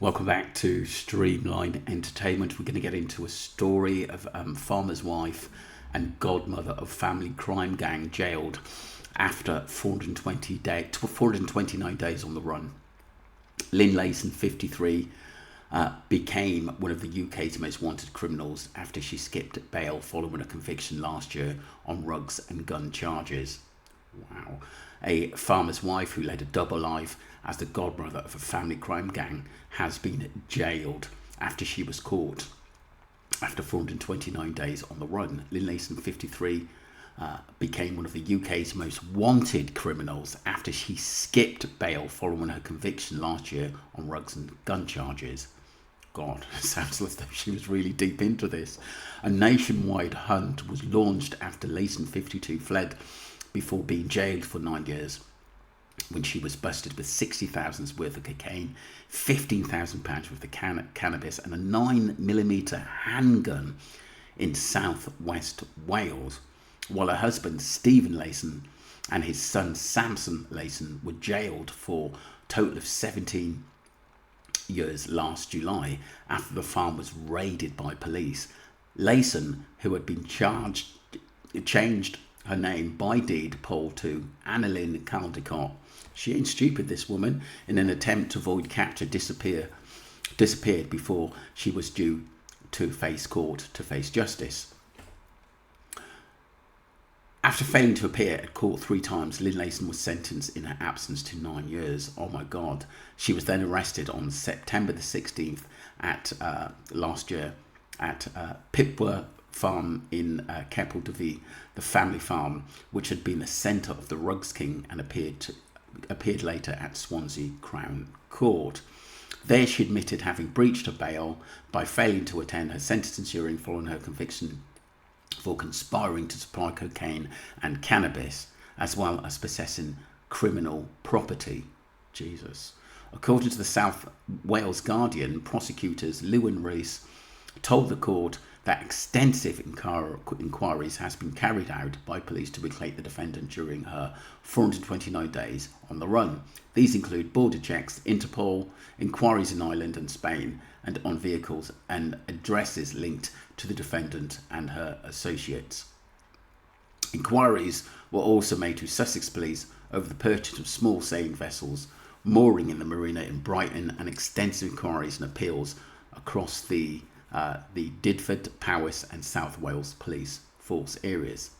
Welcome back to Streamline Entertainment. We're going to get into a story of farmer's wife and godmother of family crime gang jailed after 429 days on the run. Lynne Leyson, 53, became one of the UK's most wanted criminals after she skipped bail following a conviction last year on drugs and gun charges. Wow. A farmer's wife who led a double life as the godmother of a family crime gang has been jailed after she was caught after 429 days on the run. Lynne Leyson, 53, became one of the UK's most wanted criminals after she skipped bail following her conviction last year on drugs and gun charges. God, it sounds as though she was really deep into this. A nationwide hunt was launched after Leyson, 52, fled before being jailed for 9 years when she was busted with 60,000 worth of cocaine, 15,000 pounds worth of cannabis and a 9mm handgun in South West Wales, while her husband Stephen Leyson and his son Samson Leyson were jailed for a total of 17 years last July after the farm was raided by police. Leyson, who had been changed her name by deed poll to Lynne Caldecott. She ain't stupid, this woman, in an attempt to avoid capture, disappeared before she was due to face justice. After failing to appear at court 3 times, Lynne Leyson was sentenced in her absence to 9 years. Oh my God. She was then arrested on September the 16th last year at Pipwa farm in Keppel Dyfi, the family farm, which had been the centre of the Rugs King and appeared later at Swansea Crown Court. There she admitted having breached her bail by failing to attend her sentencing hearing following her conviction for conspiring to supply cocaine and cannabis, as well as possessing criminal property. Jesus. According to the South Wales Guardian, prosecutors Lewin Rees told the court that extensive inquiries has been carried out by police to locate the defendant during her 429 days on the run. These include border checks, Interpol, inquiries in Ireland and Spain, and on vehicles and addresses linked to the defendant and her associates. Inquiries were also made to Sussex Police over the purchase of small sailing vessels mooring in the marina in Brighton, and extensive inquiries and appeals across the Didford, Powys and South Wales Police Force areas.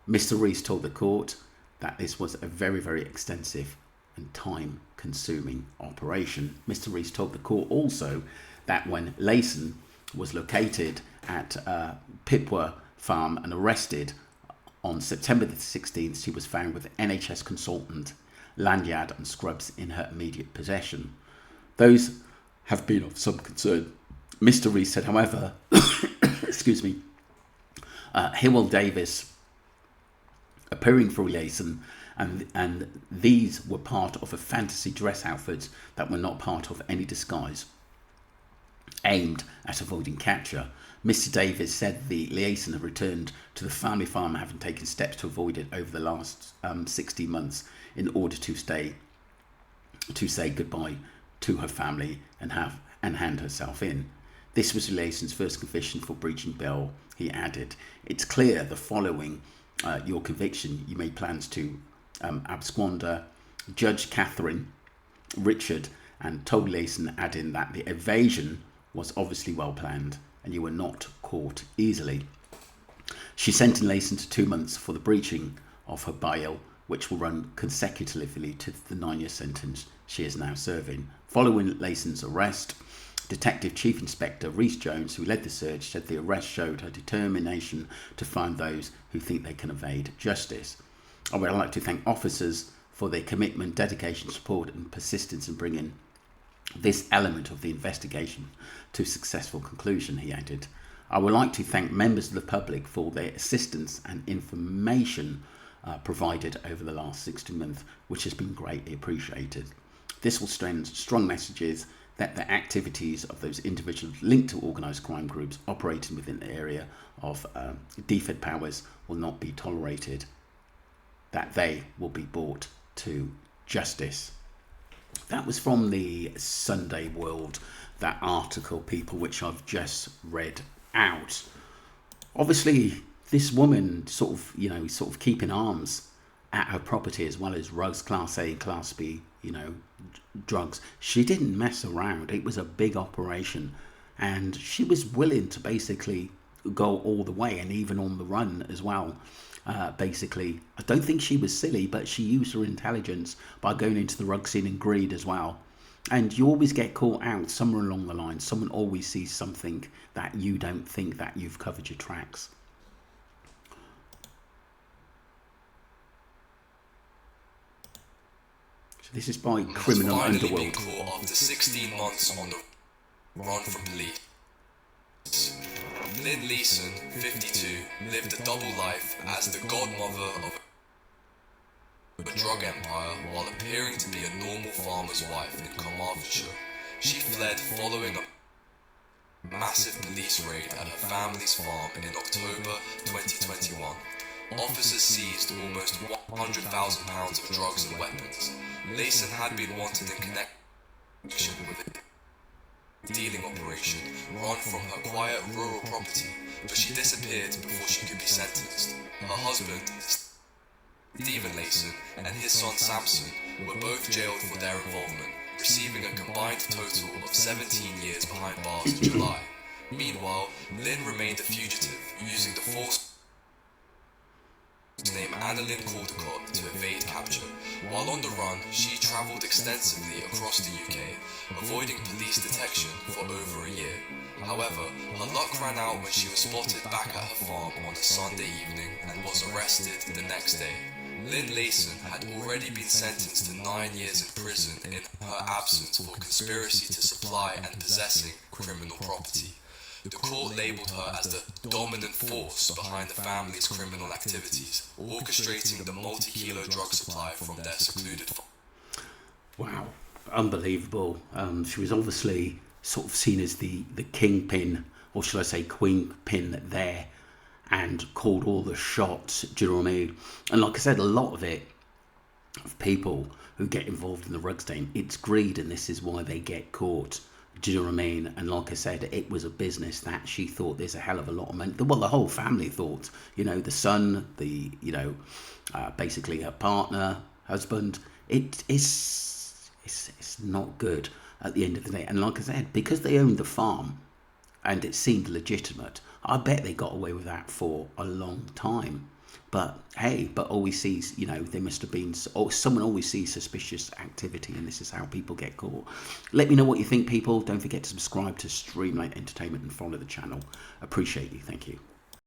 Mr. Rees told the court that this was a very, very extensive and time-consuming operation. Mr. Rees told the court also that when Leyson was located at Pipwa farm and arrested on September the 16th, she was found with NHS consultant, lanyard and scrubs in her immediate possession. Those have been of some concern. Mr. Rees said, however, excuse me, Hywel Davis appearing for Leyson, and these were part of a fantasy dress outfit that were not part of any disguise aimed at avoiding capture. Mr. Davis said the liaison had returned to the family farm, having taken steps to avoid it over the last 60 months in order to say goodbye to her family and hand herself in. This was Leyson's first conviction for breaching bail, he added. It's clear that following your conviction, you made plans to absconder Judge Catherine Richard and told Leyson, adding that the evasion was obviously well planned and you were not caught easily. She sentenced Leyson to 2 months for the breaching of her bail, which will run consecutively to the 9-year sentence she is now serving. Following Leyson's arrest, Detective Chief Inspector Rhys Jones, who led the search, said the arrest showed her determination to find those who think they can evade justice. I would like to thank officers for their commitment, dedication, support and persistence in bringing this element of the investigation to successful conclusion, he added. I would like to thank members of the public for their assistance and information provided over the last 60 months, which has been greatly appreciated. This will send strong messages that the activities of those individuals linked to organised crime groups operating within the area of Didford Powys will not be tolerated, that they will be brought to justice. That was from the Sunday World, that article, people, which I've just read out. Obviously, this woman sort of keeping arms at her property, as well as drugs, Class A, Class B, drugs. She didn't mess around. It was a big operation, and she was willing to basically go all the way, and even on the run as well. Basically, I don't think she was silly, but she used her intelligence by going into the rug scene and greed as well. And you always get caught out somewhere along the line. Someone always sees something that you don't think that you've covered your tracks. So this is by Criminal Underworld. Caught after 16 months on the run from police. Lynne Leyson, 52, lived a double life as the godmother of a drug empire while appearing to be a normal farmer's wife in Carmarthenshire. She fled following a massive police raid at her family's farm in October 2021. Officers seized almost £100,000 of drugs and weapons. Leyson had been wanted in connection with a dealing operation run from her quiet rural property, but she disappeared before she could be sentenced. Her husband, Stephen Leyson, and his son Samson were both jailed for their involvement, receiving a combined total of 17 years behind bars in July. Meanwhile, Lynne remained a fugitive, using the false name Annalyn Caldecott to evade capture. While on the run, she travelled extensively across the UK, avoiding police detection for over a year. However, her luck ran out when she was spotted back at her farm on a Sunday evening and was arrested the next day. Lynne Leyson had already been sentenced to 9 years in prison in her absence for conspiracy to supply and possessing criminal property. The court labelled her as the dominant force behind the family's criminal activities, orchestrating the multi-kilo drug supply from their secluded farm. Wow, unbelievable. She was obviously sort of seen as the kingpin, or should I say queen pin there, and called all the shots, do you know what I mean? And like I said, a lot of it, of people who get involved in the rug stain, it's greed, and this is why they get caught. Do you know what I mean? And like I said, it was a business that she thought there's a hell of a lot of money. Well, the whole family thought, the son, basically her partner, husband. It's not good at the end of the day. And like I said, because they owned the farm and it seemed legitimate, I bet they got away with that for a long time. But hey, always sees, there must have been, or someone always sees suspicious activity, and this is how people get caught. Let me know what you think, people. Don't forget to subscribe to Streamlight Entertainment and follow the channel. Appreciate you. Thank you.